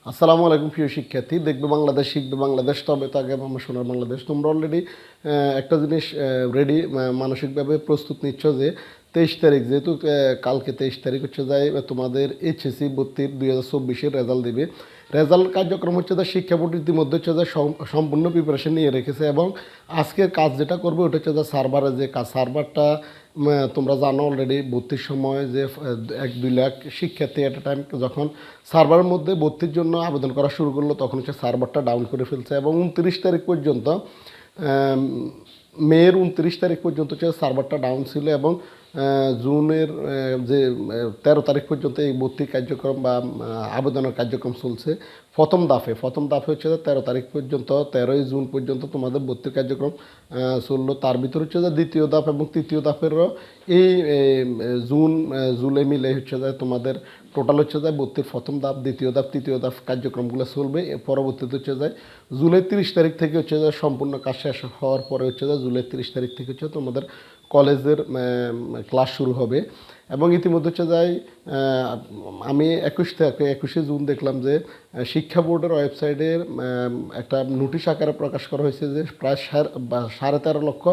আসসালামু আলাইকুম প্রিয় শিক্ষার্থী। দেখবে বাংলাদেশ, শিখবে বাংলাদেশ, তবে তো আগে আমার সোনার বাংলাদেশ। তোমরা অলরেডি একটা জিনিস রেডি মানসিকভাবে প্রস্তুত নিচ্ছ যে 23 তারিখ, যেহেতু কালকে 23 তারিখ হচ্ছে যায় তোমাদের এইচএসসি ভর্তির 2024-এর রেজাল্ট দিবে। রেজাল্ট কার্যক্রম হচ্ছে যে শিক্ষা বোর্ড ইতিমধ্যে হচ্ছে যে সম্পূর্ণ প্রিপারেশন নিয়ে রেখেছে এবং আজকের কাজ যেটা করবে ওটা হচ্ছে যে সার্ভারের যে কাজ, সার্ভারটা তোমরা জানো অলরেডি ভর্তির সময় যে 1-2 লাখ শিক্ষার্থী এট এ টাইম যখন সার্ভারের মধ্যে ভর্তির জন্য আবেদন করা শুরু করলো তখন হচ্ছে সার্ভারটা ডাউন করে ফেলছে এবং 29 তারিখ পর্যন্ত, মের 29 তারিখ পর্যন্ত হচ্ছে সার্ভারটা ডাউন ছিল এবং জুনের যে 13 তারিখ পর্যন্ত এই ভর্তি কার্যক্রম বা আবেদনের কার্যক্রম চলছে। প্রথম দাফে হচ্ছে যে 13 তারিখ পর্যন্ত, 13ই জুন পর্যন্ত তোমাদের ভর্তির কার্যক্রম চললো। তার ভিতরে হচ্ছে যে দ্বিতীয় দাফ এবং তৃতীয় দাফেরও এই জুলাই মিলে হচ্ছে যে তোমাদের টোটাল হচ্ছে যায় ভর্তির প্রথম ধাপ, দ্বিতীয় ধাপ, তৃতীয় ধাপ কার্যক্রমগুলো চলবে। পরবর্তীতে হচ্ছে যায় জুলাই 30 তারিখ থেকে হচ্ছে যায় সম্পূর্ণ কাজ শেষ হওয়ার পরে হচ্ছে যায় জুলাই 30 তারিখ থেকে হচ্ছে তোমাদের কলেজের ক্লাস শুরু হবে। এবং ইতিমধ্যে হচ্ছে যায় আমি 21শে জুন দেখলাম যে শিক্ষা বোর্ডের ওয়েবসাইটে একটা নোটিশ আকারে প্রকাশ করা হয়েছে যে প্রায় 13.5 লক্ষ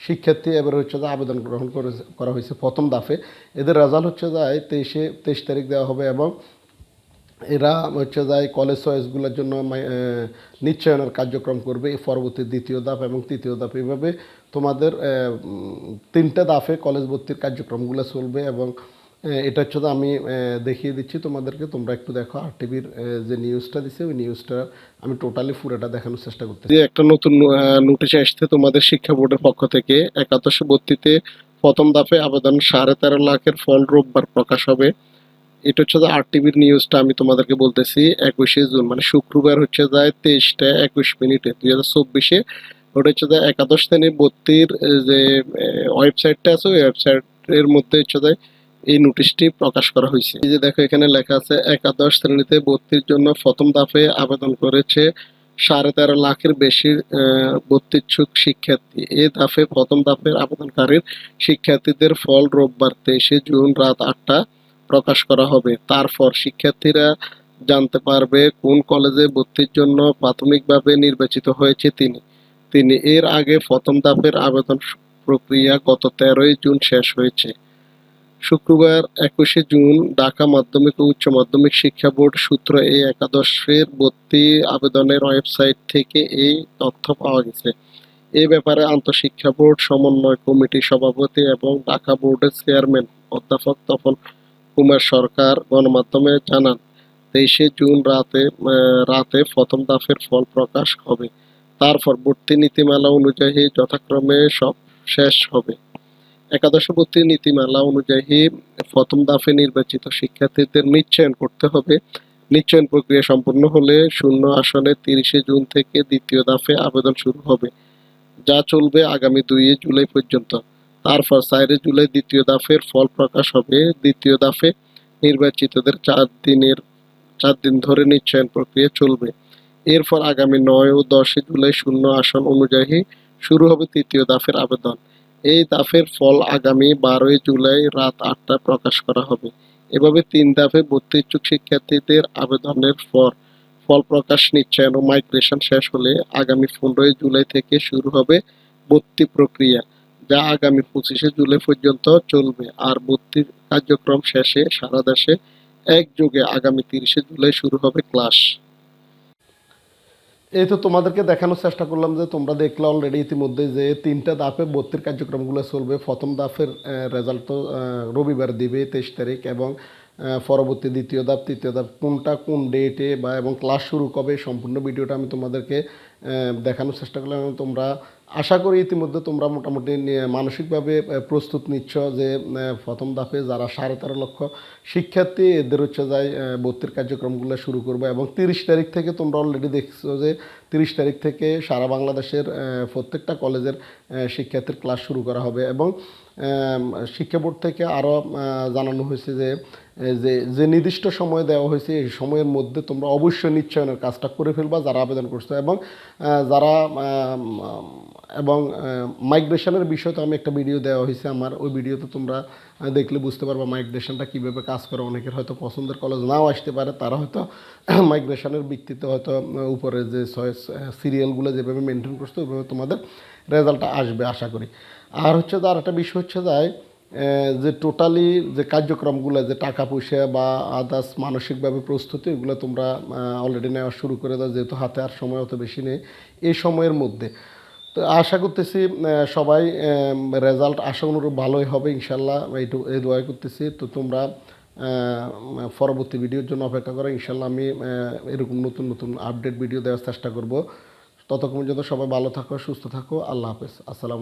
শিক্ষার্থী এবার হচ্ছে যে আবেদন গ্রহণ করা হয়েছে প্রথম দাফে। এদের রেজাল্ট হচ্ছে যায় 23 তারিখ দেওয়া হবে এবং এরা হচ্ছে যায় কলেজ চয়েসগুলোর জন্য নিশ্চয়নের কার্যক্রম করবে। পরবর্তী দ্বিতীয় ধাপ এবং তৃতীয় ধাপ এইভাবে তোমাদের 3টে ধাপে কলেজ ভর্তির কার্যক্রমগুলো চলবে এবং এটা হচ্ছে তো আমি দেখিয়ে দিচ্ছি তোমাদেরকে, তোমরা একটু দেখো। আর টিভির যে নিউজটা দিছে ওই নিউজটা আমি টোটালি পুরোটা দেখানোর চেষ্টা করতেছি। একটা নতুন নোটিশ আসছে তোমাদের শিক্ষা বোর্ডের পক্ষ থেকে, একাদশ ভর্তিতে প্রথম ধাপে আবেদন 13.5 লাখের ফল রোববার প্রকাশ হবে। এটা হচ্ছে যে আর টিভির নিউজটা আমি তোমাদেরকে বলতেছি। 21শে জুন মানে শুক্রবার হচ্ছে যায় 23টা 21 মিনিটে 2024-এ ওটা হচ্ছে যে একাদশ শ্রেণীর ভর্তির যে ওয়েবসাইটটা আছে ওই ওয়েবসাইটের মধ্যে হচ্ছে যায় এই নোটিশটি প্রকাশ করা হয়েছে। এই যে দেখো এখানে লেখা আছে একাদশ শ্রেণীতে ভর্তির জন্য প্রথম ধাপে আবেদন করেছে 13.5 লাখের বেশি ভর্তিচ্ছুক শিক্ষার্থী। এই ধাপে প্রথম ধাপের আবেদনকারীর শিক্ষার্থীদের ফল রোববার 23শে জুন রাত 8টা প্রকাশ করা হবে। তারপর শিক্ষার্থীরা জানতে পারবে কোন কলেজে ভর্তির জন্য প্রাথমিকভাবে নির্বাচিত হয়েছে তিনি। এর আগে প্রথম ধাপের আবেদন প্রক্রিয়া গত 13ই জুন শেষ হয়েছে। শুক্রবার 21শে জুন ঢাকা মাধ্যমিক ও উচ্চ মাধ্যমিক শিক্ষা বোর্ড সূত্র এই একাদশের ভর্তি আবেদনের ওয়েবসাইট থেকে এই তথ্য পাওয়া গেছে। এ ব্যাপারে আন্তঃশিক্ষা বোর্ড সমন্বয় কমিটির সভাপতি এবং ঢাকা বোর্ডের চেয়ারম্যান অধ্যাপক তপন কুমার সরকার গণমাধ্যমে জানান, 23শে জুন রাতে প্রথম ধাপের ফল প্রকাশ হবে। তারপর ভর্তি নীতিমালা অনুযায়ী যথাক্রমে সব শেষ হবে। একাদশ ভর্তি নীতিমালা অনুযায়ী প্রথম ধাপে নির্বাচিত শিক্ষার্থীদের নিশ্চয়ন করতে হবে। নিশ্চয়ন প্রক্রিয়া সম্পূর্ণ হলে শূন্য আসনে 30শে জুন থেকে দ্বিতীয় ধাপে আবেদন শুরু হবে, যা চলবে আগামী 2 জুলাই পর্যন্ত। তারপর 4 জুলাই দ্বিতীয় দফার ফল প্রকাশ হবে। দ্বিতীয় দফায় নির্বাচিতদের 4 দিন ধরে নিশ্চয়ন প্রক্রিয়া চলবে। এরপর আগামী 9 ও 10 জুলাই শূন্য আসন অনুযায়ী শুরু হবে তৃতীয় দফার আবেদন। এই দফার ফল আগামী 12 জুলাই রাত 8টায় প্রকাশ করা হবে। এভাবে 3 দফায় ভর্তি ইচ্ছুক শিক্ষার্থীদের আবেদনের পর ফল প্রকাশ, নিশ্চয়ন ও মাইগ্রেশন শেষ হলে আগামী 15 জুলাই থেকে শুরু হবে ভর্তি প্রক্রিয়া, যা আগামী 25 জুলাই পর্যন্ত চলবে। আর ভর্তির কার্যক্রম শেষে সারা দেশে একযোগে আগামী 30 জুলাই শুরু হবে ক্লাস। এই তো তোমাদেরকে দেখানোর চেষ্টা করলাম যে তোমরা দেখলে অলরেডি ইতিমধ্যে যে 3টা ধাপে ভর্তির কার্যক্রমগুলো চলবে। প্রথম ধাপের রেজাল্ট তো রবিবার দিবে 23 তারিখ এবং পরবর্তী দ্বিতীয় ধাপ, তৃতীয় ধাপ কোনটা কোন ডেটে বা এবং ক্লাস শুরু কবে সম্পূর্ণ ভিডিওটা আমি তোমাদেরকে দেখানোর চেষ্টা করলাম। এবং তোমরা আশা করি ইতিমধ্যে তোমরা মোটামুটি মানসিকভাবে প্রস্তুত নিচ্ছ যে প্রথম ধাপে যারা 13.5 লক্ষ শিক্ষার্থী এদের হচ্ছে যায় ভর্তির কার্যক্রমগুলো শুরু করবে এবং 30 তারিখ থেকে তোমরা অলরেডি দেখছো যে 30 তারিখ থেকে সারা বাংলাদেশের প্রত্যেকটা কলেজের শিক্ষার্থীর ক্লাস শুরু করা হবে। এবং শিক্ষা বোর্ড থেকে আরও জানানো হয়েছে যে যে নির্দিষ্ট সময় দেওয়া হয়েছে এই সময়ের মধ্যে তোমরা অবশ্যই নিশ্চয়নের কাজটা করে ফেলবা যারা আবেদন করছো। এবং যারা এবং মাইগ্রেশনের বিষয়ে তো আমি একটা ভিডিও দেওয়া হয়েছে আমার, ওই ভিডিওতে তোমরা দেখলে বুঝতে পারবা মাইগ্রেশনটা কীভাবে কাজ করে। অনেকের হয়তো পছন্দের কলেজ নাও আসতে পারে, তারা হয়তো মাইগ্রেশনের ভিত্তিতে হয়তো উপরে যে সিরিয়ালগুলো যেভাবে মেনটেন করছে ওইভাবে তোমাদের রেজাল্টটা আসবে আশা করি। আর হচ্ছে যে আর একটা বিষয় হচ্ছে যায় যে টোটালি যে কার্যক্রমগুলো, যে টাকা পয়সা বা আদার্স মানসিকভাবে প্রস্তুতি, এগুলো তোমরা অলরেডি নেওয়া শুরু করে দাও, যেহেতু হাতে আর সময় অত বেশি নেই এই সময়ের মধ্যে। তো আশা করতেছি সবাই রেজাল্ট আশা অনুরূপ ভালোই হবে ইনশাল্লাহ, এই দোয়াই করতেছি। তো তোমরা পরবর্তী ভিডিওর জন্য অপেক্ষা করো, ইনশাল্লাহ আমি এরকম নতুন নতুন আপডেট ভিডিও দেওয়ার চেষ্টা করব। ততক্ষণ পর্যন্ত সবাই ভালো থাকো, সুস্থ থাকো, আল্লাহ হাফেজ, আসসালাম।